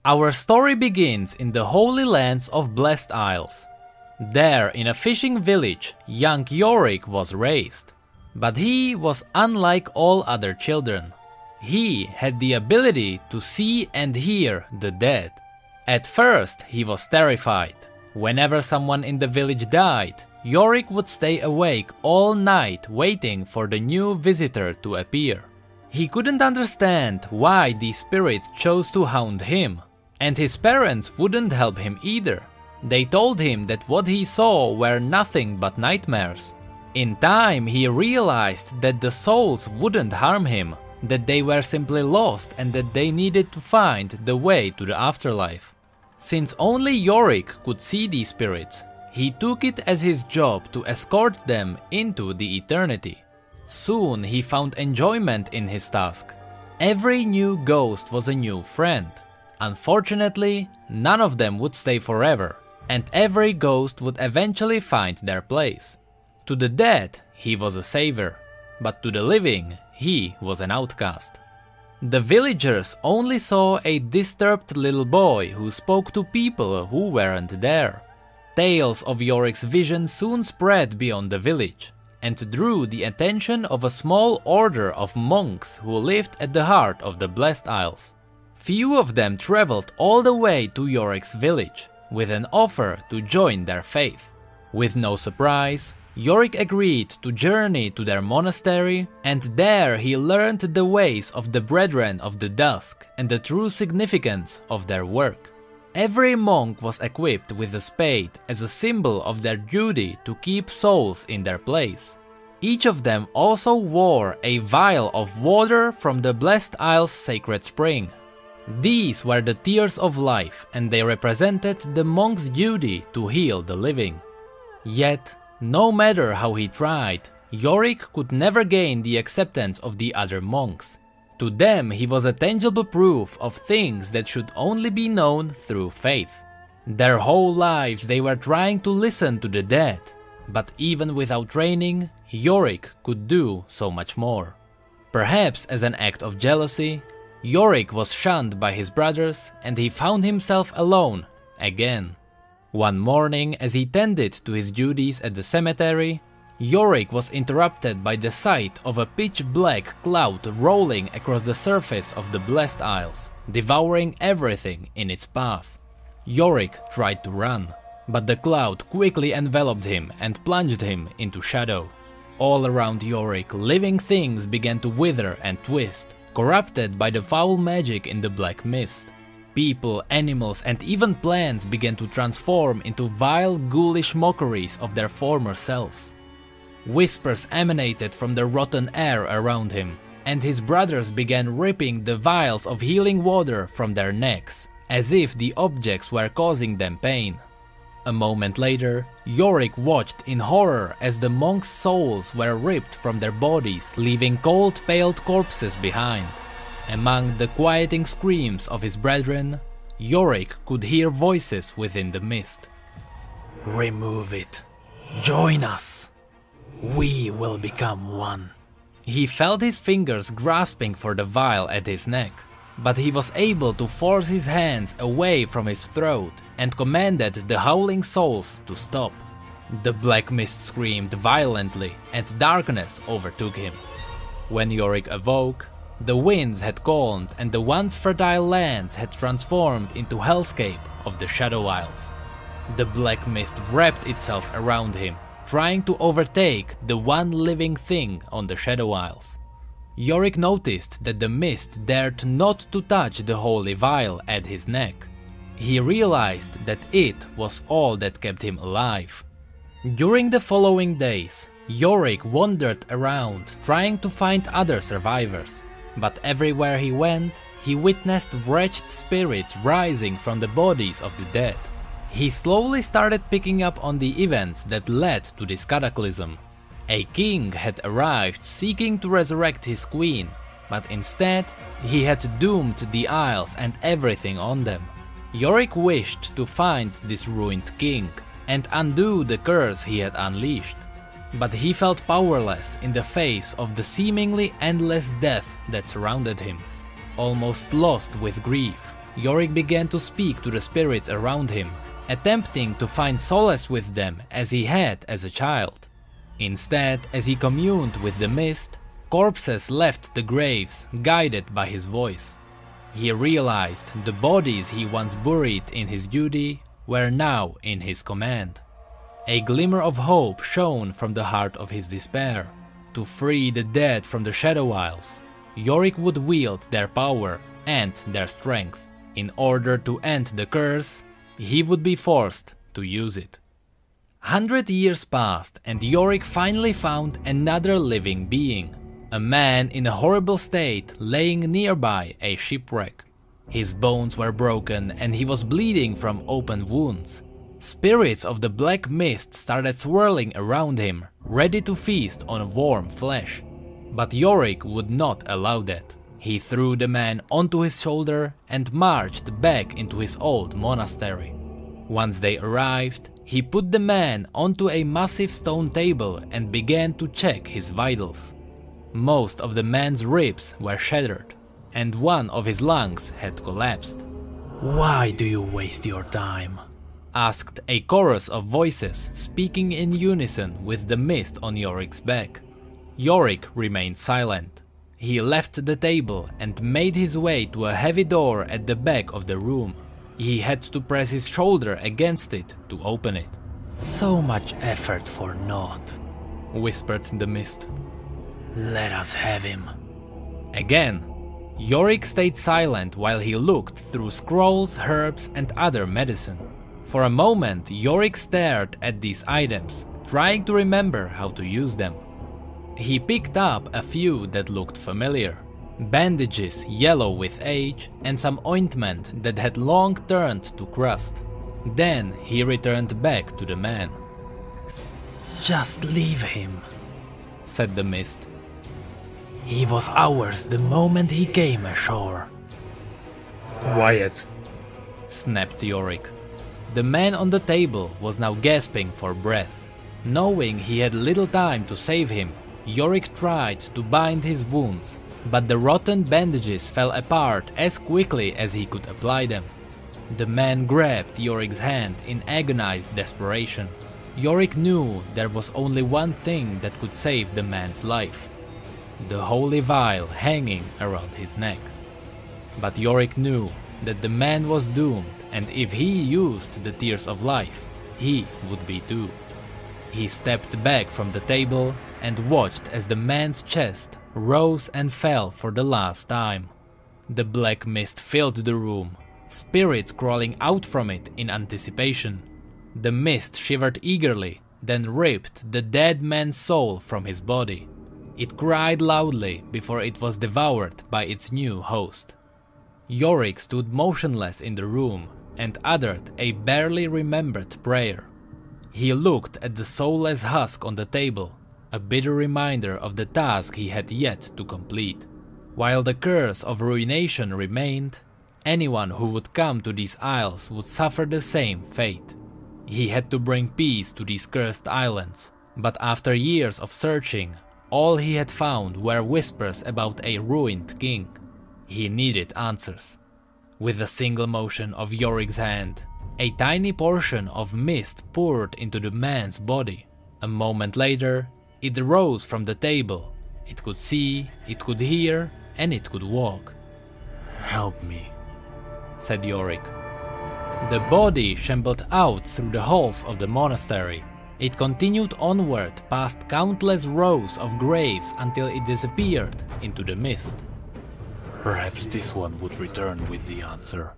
Our story begins in the Holy Lands of Blessed Isles. There, in a fishing village, young Yorick was raised. But he was unlike all other children. He had the ability to see and hear the dead. At first, he was terrified. Whenever someone in the village died, Yorick would stay awake all night waiting for the new visitor to appear. He couldn't understand why these spirits chose to haunt him, and his parents wouldn't help him either. They told him that what he saw were nothing but nightmares. In time, he realized that the souls wouldn't harm him, that they were simply lost and that they needed to find the way to the afterlife. Since only Yorick could see these spirits, he took it as his job to escort them into the eternity. Soon he found enjoyment in his task. Every new ghost was a new friend. Unfortunately, none of them would stay forever, and every ghost would eventually find their place. To the dead, he was a savior, but to the living, he was an outcast. The villagers only saw a disturbed little boy who spoke to people who weren't there. Tales of Yorick's vision soon spread beyond the village, and drew the attention of a small order of monks who lived at the heart of the Blessed Isles. Few of them traveled all the way to Yorick's village, with an offer to join their faith. With no surprise, Yorick agreed to journey to their monastery, and there he learned the ways of the Brethren of the Dusk and the true significance of their work. Every monk was equipped with a spade as a symbol of their duty to keep souls in their place. Each of them also wore a vial of water from the Blessed Isles' sacred spring. These were the tears of life, and they represented the monk's duty to heal the living. Yet, no matter how he tried, Yorick could never gain the acceptance of the other monks. To them, he was a tangible proof of things that should only be known through faith. Their whole lives they were trying to listen to the dead, but even without training, Yorick could do so much more. Perhaps as an act of jealousy, Yorick was shunned by his brothers and he found himself alone again. One morning, as he tended to his duties at the cemetery, Yorick was interrupted by the sight of a pitch-black cloud rolling across the surface of the Blessed Isles, devouring everything in its path. Yorick tried to run, but the cloud quickly enveloped him and plunged him into shadow. All around Yorick, living things began to wither and twist, corrupted by the foul magic in the black mist. People, animals, and even plants began to transform into vile, ghoulish mockeries of their former selves. Whispers emanated from the rotten air around him, and his brothers began ripping the vials of healing water from their necks, as if the objects were causing them pain. A moment later, Yorick watched in horror as the monks' souls were ripped from their bodies, leaving cold, paled corpses behind. Among the quieting screams of his brethren, Yorick could hear voices within the mist. "Remove it. Join us. We will become one." He felt his fingers grasping for the vial at his neck, but he was able to force his hands away from his throat and commanded the howling souls to stop. The black mist screamed violently and darkness overtook him. When Yorick awoke, the winds had calmed and the once fertile lands had transformed into hellscape of the Shadow Isles. The black mist wrapped itself around him, trying to overtake the one living thing on the Shadow Isles. Yorick noticed that the mist dared not to touch the holy vial at his neck. He realized that it was all that kept him alive. During the following days, Yorick wandered around trying to find other survivors, but everywhere he went, he witnessed wretched spirits rising from the bodies of the dead. He slowly started picking up on the events that led to this cataclysm. A king had arrived seeking to resurrect his queen, but instead he had doomed the Isles and everything on them. Yorick wished to find this ruined king and undo the curse he had unleashed, but he felt powerless in the face of the seemingly endless death that surrounded him. Almost lost with grief, Yorick began to speak to the spirits around him, attempting to find solace with them as he had as a child. Instead, as he communed with the mist, corpses left the graves, guided by his voice. He realized the bodies he once buried in his duty were now in his command. A glimmer of hope shone from the heart of his despair. To free the dead from the Shadow Isles, Yorick would wield their power and their strength. In order to end the curse, he would be forced to use it. 100 years passed and Yorick finally found another living being. A man in a horrible state laying nearby a shipwreck. His bones were broken and he was bleeding from open wounds. Spirits of the black mist started swirling around him, ready to feast on warm flesh. But Yorick would not allow that. He threw the man onto his shoulder and marched back into his old monastery. Once they arrived, he put the man onto a massive stone table and began to check his vitals. Most of the man's ribs were shattered, and one of his lungs had collapsed. "Why do you waste your time?" asked a chorus of voices speaking in unison with the mist on Yorick's back. Yorick remained silent. He left the table and made his way to a heavy door at the back of the room. He had to press his shoulder against it to open it. "So much effort for naught," whispered the mist. "Let us have him." Again, Yorick stayed silent while he looked through scrolls, herbs and other medicine. For a moment, Yorick stared at these items, trying to remember how to use them. He picked up a few that looked familiar. Bandages yellow with age and some ointment that had long turned to crust. Then he returned back to the man. "Just leave him," said the mist. "He was ours the moment he came ashore." "Quiet," snapped Yorick. The man on the table was now gasping for breath. Knowing he had little time to save him, Yorick tried to bind his wounds, but the rotten bandages fell apart as quickly as he could apply them. The man grabbed Yorick's hand in agonized desperation. Yorick knew there was only one thing that could save the man's life: the holy vial hanging around his neck. But Yorick knew that the man was doomed, and if he used the tears of life, he would be too. He stepped back from the table and watched as the man's chest rose and fell for the last time. The black mist filled the room, spirits crawling out from it in anticipation. The mist shivered eagerly, then ripped the dead man's soul from his body. It cried loudly before it was devoured by its new host. Yorick stood motionless in the room and uttered a barely remembered prayer. He looked at the soulless husk on the table, a bitter reminder of the task he had yet to complete. While the curse of ruination remained, anyone who would come to these isles would suffer the same fate. He had to bring peace to these cursed islands, but after years of searching, all he had found were whispers about a ruined king. He needed answers. With a single motion of Yorick's hand, a tiny portion of mist poured into the man's body. A moment later, it rose from the table. It could see, it could hear, and it could walk. "Help me," said Yorick. The body shambled out through the halls of the monastery. It continued onward past countless rows of graves until it disappeared into the mist. "Perhaps this one would return with the answer."